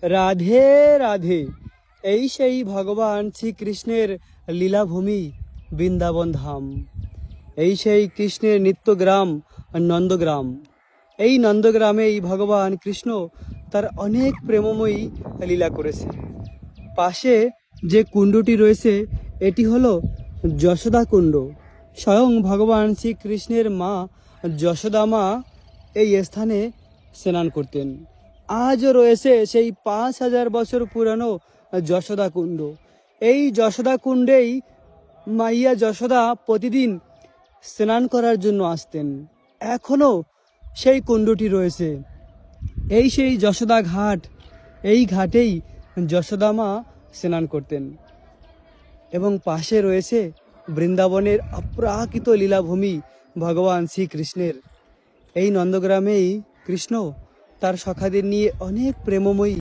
রাধে রাধে। এই সেই ভগবান শ্রীকৃষ্ণের লীলাভূমি বৃন্দাবন ধাম। এই সেই কৃষ্ণের নিত্যগ্রাম নন্দগ্রাম। এই নন্দগ্রামেই ভগবান কৃষ্ণ তার অনেক প্রেমময়ী লীলা করেছে। পাশে যে কুণ্ডটি রয়েছে এটি হলো যশোদা কুণ্ড। স্বয়ং ভগবান শ্রীকৃষ্ণের মা যশোদা মা এই স্থানে স্নান করতেন। আজও রয়েছে সেই 5000 বছর পুরানো যশোদা কুণ্ড। এই যশোদা কুণ্ডেই মাইয়া যশোদা প্রতিদিন স্নান করার জন্য আসতেন। এখনও সেই কুণ্ডটি রয়েছে। এই সেই যশোদা ঘাট। এই ঘাটেই যশোদা মা স্নান করতেন এবং পাশে রয়েছে বৃন্দাবনের অপ্রাকৃত লীলাভূমি ভগবান শ্রীকৃষ্ণের। এই নন্দগ্রামেই কৃষ্ণ তার সখাদের নিয়ে অনেক প্রেমময়ী